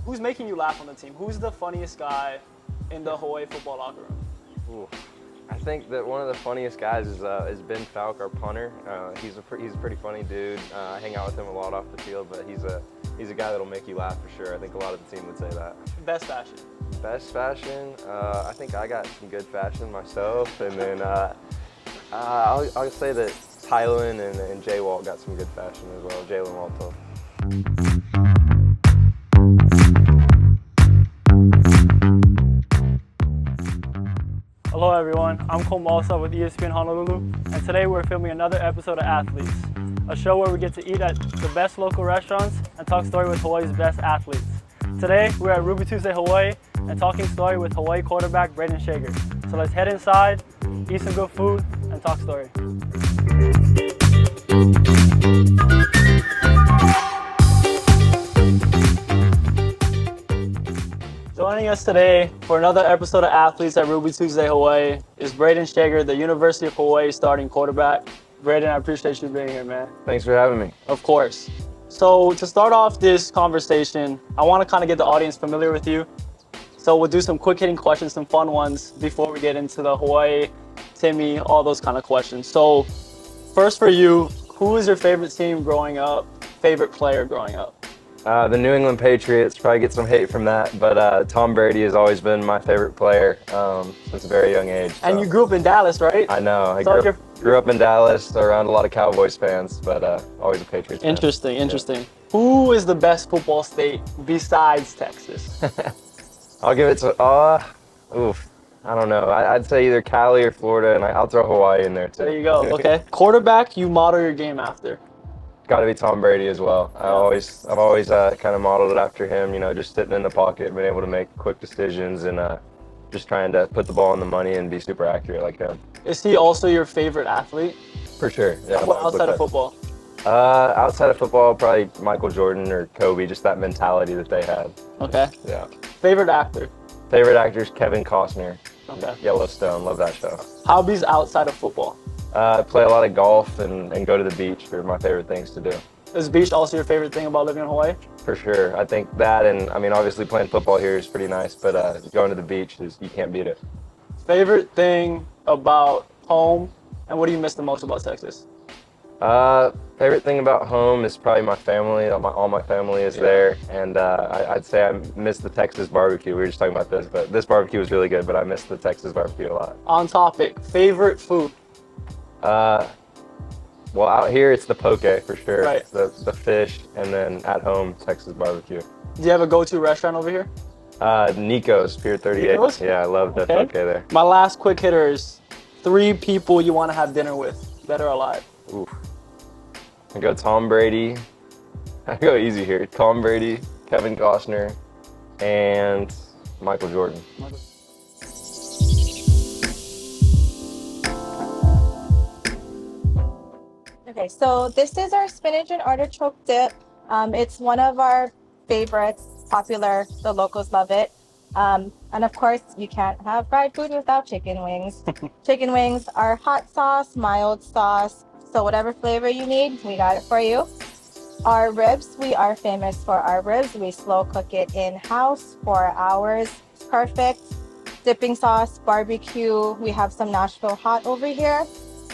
Who's making you laugh on the team? Who's the funniest guy in the Hawai'i football locker room? Ooh. I think that one of the funniest guys is Ben Falk, our punter. He's a pretty funny dude. I hang out with him a lot off the field, but he's a guy that'll make you laugh for sure. I think a lot of the team would say that. Best fashion? Best fashion? I think I got some good fashion myself, and then I'll say that Tylen and Jay Walt got some good fashion as well. Jalen Walto. Hello everyone, I'm Cole Malsa with ESPN Honolulu, and today we're filming another episode of AthlEATS, a show where we get to eat at the best local restaurants and talk story with Hawaii's best athletes. Today we're at Ruby Tuesday Hawai'i and talking story with Hawai'i quarterback Brayden Schager. So let's head inside, eat some good food, and talk story. Joining us today for another episode of AthlEATS at Ruby Tuesday Hawai'i is Brayden Schager, the University of Hawaii starting quarterback. Brayden, I appreciate you being here, man. Thanks for having me. Of course. So to start off this conversation, I want to kind of get the audience familiar with you. So we'll do some quick hitting questions, some fun ones before we get into the Hawaii, Timmy, all those kind of questions. So first for you, who is your favorite team growing up, favorite player growing up? The New England Patriots, probably get some hate from that, but Tom Brady has always been my favorite player since a very young age. So. And you grew up in Dallas, right? I know. I grew up in Dallas around a lot of Cowboys fans, but always a Patriots fan. Interesting. Yeah. Who is the best football state besides Texas? I'll give it to, I don't know. I'd say either Cali or Florida, and I'll throw Hawaii in there too. There you go, okay. Quarterback you model your game after? Got to be Tom Brady as well. I've always kind of modeled it after him. You know, just sitting in the pocket, being able to make quick decisions, and just trying to put the ball in the money and be super accurate like him. Is he also your favorite athlete? For sure. Yeah. What, outside of football? Outside of football, probably Michael Jordan or Kobe. Just that mentality that they had. Okay. Yeah. Favorite actor? Favorite actor is Kevin Costner. Okay. Yellowstone. Love that show. Hobbies outside of football? Play a lot of golf and go to the beach are my favorite things to do. Is beach also your favorite thing about living in Hawaii? For sure. I think that, and I mean, obviously playing football here is pretty nice, but going to the beach, you can't beat it. Favorite thing about home, and what do you miss the most about Texas? Favorite thing about home is probably my family. All my family is there, and I'd say I miss the Texas barbecue. We were just talking about this, but this barbecue was really good, but I miss the Texas barbecue a lot. On topic, favorite food? Well, out here it's the poke for sure. Right. The fish, and then at home Texas barbecue. Do you have a go-to restaurant over here? Nico's, Pier 38. Nico's? Yeah, I love the poke there. My last quick hitter is 3 people you want to have dinner with, dead or alive. Ooh. I go Tom Brady. I go easy here. Tom Brady, Kevin Costner, and Michael Jordan. Okay, so this is our spinach and artichoke dip. It's one of our favorites, popular. The locals love it. And of course, you can't have fried food without chicken wings. Chicken wings are hot sauce, mild sauce. So whatever flavor you need, we got it for you. Our ribs, we are famous for our ribs. We slow cook it in-house for hours. It's perfect. Dipping sauce, barbecue. We have some Nashville hot over here.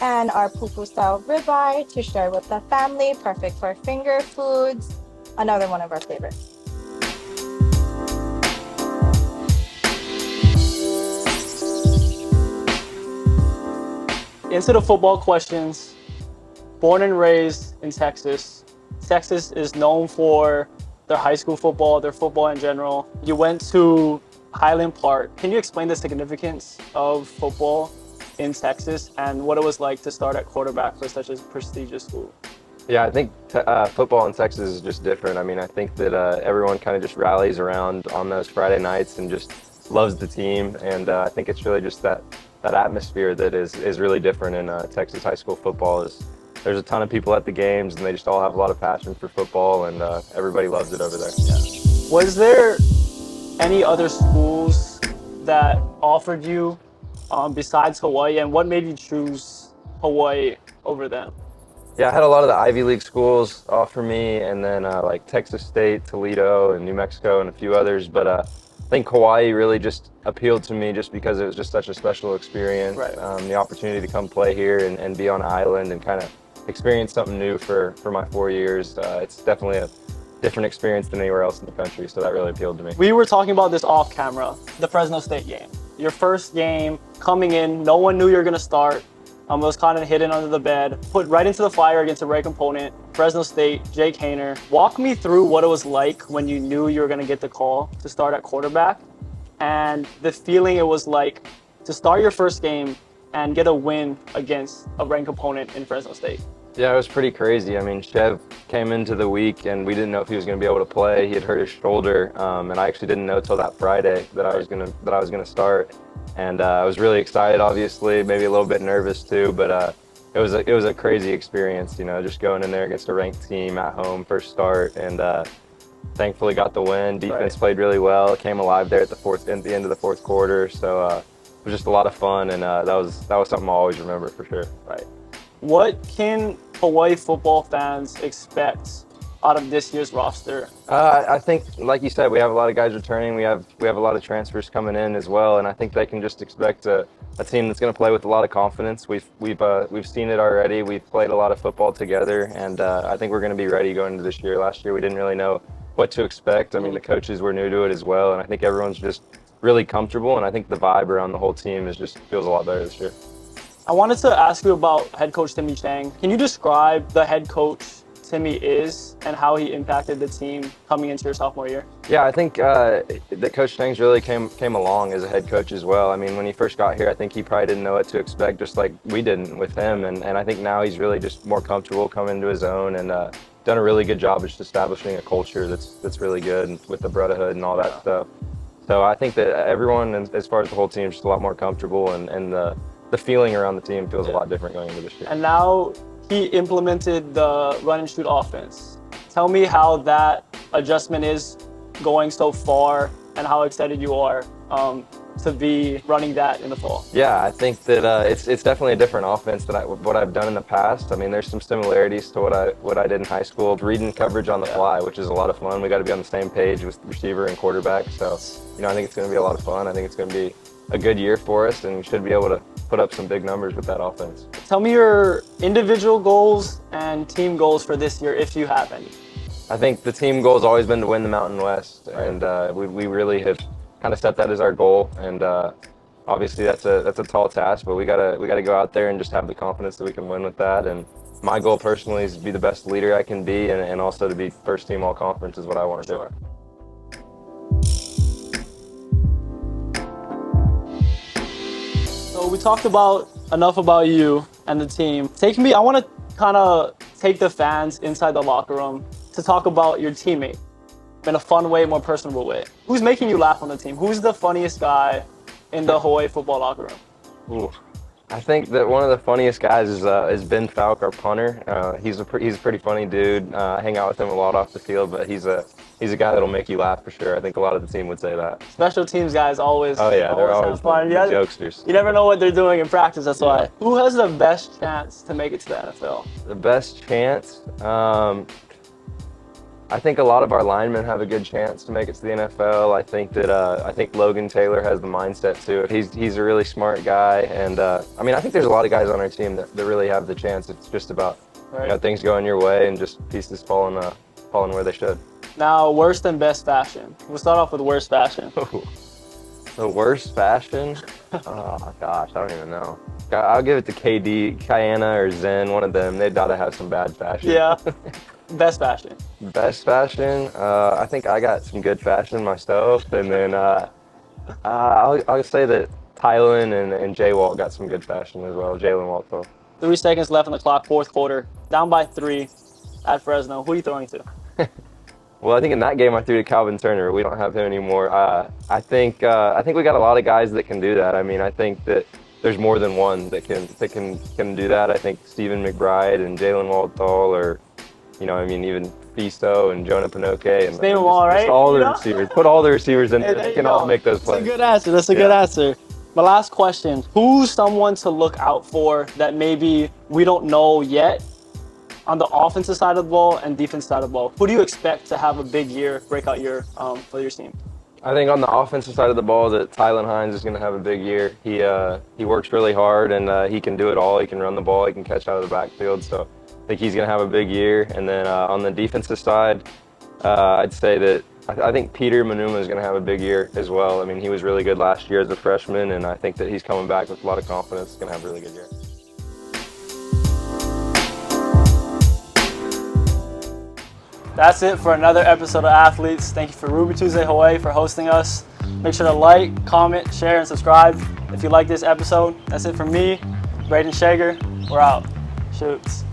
And our pupu style ribeye to share with the family, perfect for finger foods, another one of our favorites. Into the football questions. Born and raised in Texas. Texas is known for their high school football, their football in general. You went to Highland Park. Can you explain the significance of football in Texas and what it was like to start at quarterback for such a prestigious school? Yeah, I think football in Texas is just different. I mean, I think that everyone kind of just rallies around on those Friday nights and just loves the team. And I think it's really just that atmosphere that is really different in Texas high school football. There's a ton of people at the games and they just all have a lot of passion for football, and everybody loves it over there. Yeah. Was there any other schools that offered you besides Hawaii, and what made you choose Hawaii over them? Yeah, I had a lot of the Ivy League schools offer me, and then like Texas State, Toledo, and New Mexico, and a few others. But I think Hawaii really just appealed to me just because it was just such a special experience. Right. The opportunity to come play here and be on an island and kind of experience something new for my 4 years. It's definitely a different experience than anywhere else in the country, so that really appealed to me. We were talking about this off camera, the Fresno State game. Your first game coming in, no one knew you were going to start. It was kind of hidden under the bed, put right into the fire against a ranked opponent, Fresno State, Jake Haener. Walk me through what it was like when you knew you were going to get the call to start at quarterback and the feeling it was like to start your first game and get a win against a ranked opponent in Fresno State. Yeah, it was pretty crazy. I mean, Chev came into the week and we didn't know if he was going to be able to play. He had hurt his shoulder, and I actually didn't know till that Friday that I was gonna start. And I was really excited, obviously, maybe a little bit nervous too. But it was a crazy experience, you know, just going in there against a ranked team at home, first start, and thankfully got the win. Defense played really well. Came alive there at the end of the fourth quarter. So it was just a lot of fun, and that was something I'll always remember for sure. Right. What can Hawaii football fans expect out of this year's roster? I think, like you said, we have a lot of guys returning. We have a lot of transfers coming in as well, and I think they can just expect a team that's going to play with a lot of confidence. We've seen it already. We've played a lot of football together, and I think we're going to be ready going into this year. Last year, we didn't really know what to expect. I mean, the coaches were new to it as well, and I think everyone's just really comfortable. And I think the vibe around the whole team feels a lot better this year. I wanted to ask you about head coach Timmy Chang. Can you describe the head coach Timmy is and how he impacted the team coming into your sophomore year? Yeah, I think that Coach Chang's really came along as a head coach as well. I mean, when he first got here, I think he probably didn't know what to expect, just like we didn't with him. And I think now he's really just more comfortable coming into his own and done a really good job of just establishing a culture that's really good with the brotherhood and all that stuff. So I think that everyone, as far as the whole team, is just a lot more comfortable, and the feeling around the team feels a lot different going into this year. And now he implemented the run and shoot offense. Tell me how that adjustment is going so far and how excited you are to be running that in the fall. Yeah, I think that it's definitely a different offense than what I've done in the past. I mean, there's some similarities to what I did in high school. Reading coverage on the fly, which is a lot of fun. We got to be on the same page with receiver and quarterback. So, you know, I think it's going to be a lot of fun. I think it's going to be a good year for us, and we should be able to put up some big numbers with that offense. Tell me your individual goals and team goals for this year, if you have any. I think the team goal has always been to win the Mountain West, and we really have kind of set that as our goal. And obviously that's a tall task, but we gotta go out there and just have the confidence that we can win with that. And my goal personally is to be the best leader I can be, and also to be first team all conference is what I want to do. So we talked enough about you and the team. I want to kind of take the fans inside the locker room to talk about your teammate in a fun way, more personable way. Who's making you laugh on the team? Who's the funniest guy in the Hawaii football locker room? Ooh. I think that one of the funniest guys is Ben Falk, our punter. He's a pretty funny dude. I hang out with him a lot off the field, but he's a guy that'll make you laugh for sure. I think a lot of the team would say that. Special teams guys always. Oh yeah, they're always fun. The jokesters. You never know what they're doing in practice. That's why. Who has the best chance to make it to the NFL? The best chance. I think a lot of our linemen have a good chance to make it to the NFL. I think Logan Taylor has the mindset too. He's a really smart guy, and I mean, I think there's a lot of guys on our team that really have the chance. It's just about things going your way and just pieces falling where they should. Now, worst and best fashion. We'll start off with worst fashion. The worst fashion? Oh gosh, I don't even know. I'll give it to KD, Kiana, or Zen. One of them. They've got to have some bad fashion. Yeah. Best fashion. Best fashion? I think I got some good fashion myself, and then I'll say that Tylen and Jay Walt got some good fashion as well. Jalen Walt. 3 seconds left on the clock, fourth quarter. Down by 3 at Fresno. Who are you throwing to? Well, I think in that game I threw to Calvin Turner. We don't have him anymore. I think we got a lot of guys that can do that. I mean, I think that there's more than one that can do that. I think Stephen McBride and Jalen Waltall, or even Fisto and Jonah Pinoque, and name them all, right? Just all the receivers. Put all the receivers in there. They can all make those plays. That's a good answer. That's a good answer. My last question: who's someone to look out for that maybe we don't know yet, on the offensive side of the ball and defensive side of the ball, who do you expect to have a big year, breakout year for your team? I think on the offensive side of the ball that Tylen Hines is going to have a big year. He works really hard, and he can do it all. He can run the ball. He can catch out of the backfield. So I think he's going to have a big year. And then on the defensive side, I'd say that I think Peter Manuma is going to have a big year as well. I mean, he was really good last year as a freshman, and I think that he's coming back with a lot of confidence. He's going to have a really good year. That's it for another episode of Athletes. Thank you for Ruby Tuesday Hawai'i for hosting us. Make sure to like, comment, share, and subscribe if you like this episode. That's it from me, Brayden Schager. We're out. Shoots.